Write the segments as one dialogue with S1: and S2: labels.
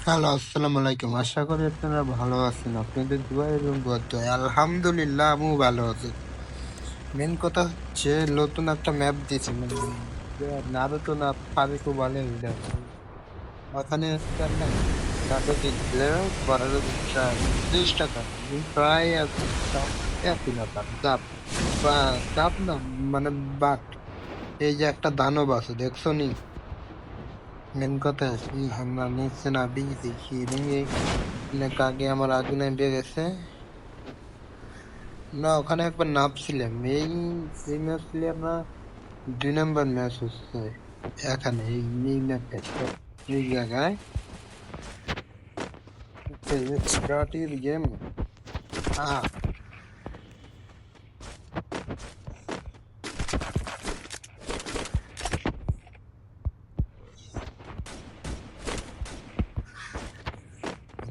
S1: Hello, আসসালামু আলাইকুম। আশা করি আপনারা ভালো আছেন। আপনাদের দোয়া এবং বদদোয়ায় আলহামদুলিল্লাহ আমিও ভালো আছি। মেন কথা হচ্ছে নতুন একটা ম্যাপ দিয়েছে, মানে নারুতো না ফারুকও বলে ওইটা। ওখানে হচ্ছে আপনার তাকে দিলে 12,030 টাকা প্রায় একই না তার দাপ বা দাপ না, মানে বাট এই যে একটা দানব আছে দেখছো নি? মেন কথা কি আমরা নিচে না দিয়ে দেখি অনেক আগে আমার আগুনে বেড়েছে না, ওখানে একবার নামছিলাম। এই ম্যাচ আমরা 2 নম্বর ম্যাচ হচ্ছে এখানে এই ম্যাচটা এই জায়গায় স্টার্টের গেম।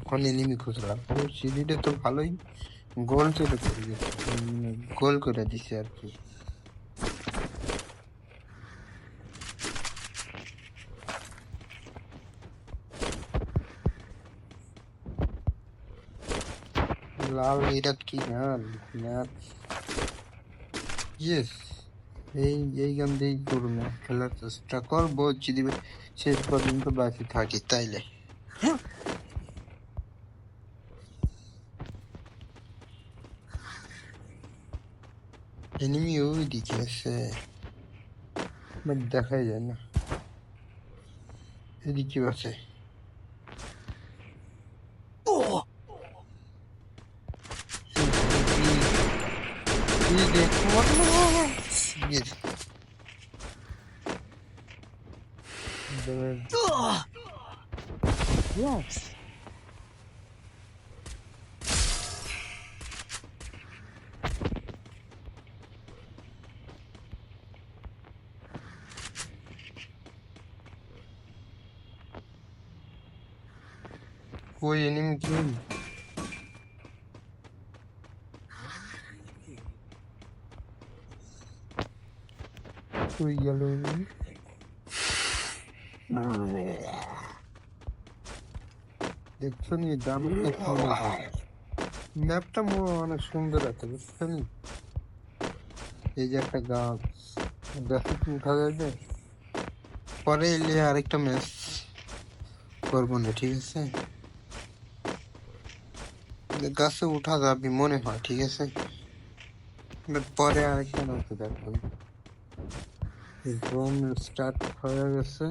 S1: এখন এনিমি খুঁজলাম, সিঁড়িটা তো ভালোই গোল চলে করে গেছে, গোল করে দিছে আর কি। লাল এটা কি গান? ইয়েস, এই এই গান দিয়েই করুন, খেলার চেষ্টা করবো যদি শেষ পর্যন্ত বাকি থাকি তাইলে। এনিমি ওই দিকে আছে, বাট দেখাই যায় না। এদিকে আছে। Yes. Yes. कोई एनिमी क्यों? कोई येलो एनिमी? দেখছো নি দারুণ ম্যাপটা অনেক সুন্দর আছে, বুঝছো নি? এই যে একটা গাছ, গাছে কি উঠা যাবে? পরে এলে আরেকটা ম্যাচ করবো না, ঠিক আছে? গাছে উঠা যাবে মনে হয়, ঠিক আছে? পরে আরেকটা ম্যাচ দেখবো। ড্রোন স্টার্ট হয়ে গেছে।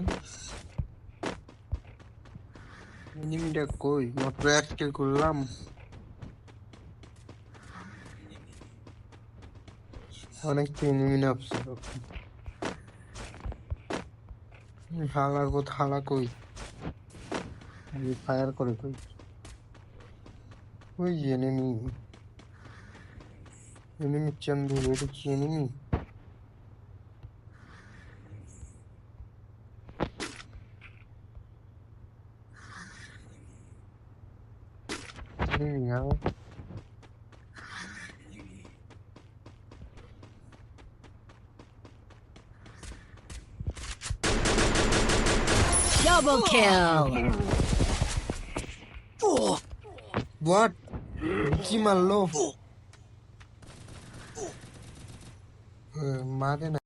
S1: এনিমিটা কই? মাত্র এক কিল করলাম। অনেক তো এনিমি নামছিল। হালার পথ হালা কই? ফায়ার করে কই? ওই এনিমি, এনিমি চান্দু, এটা কি এনিমি? এনিমি হ্যাঁ।
S2: Double kill.
S1: হোয়াট? কি মারলো? মারে না।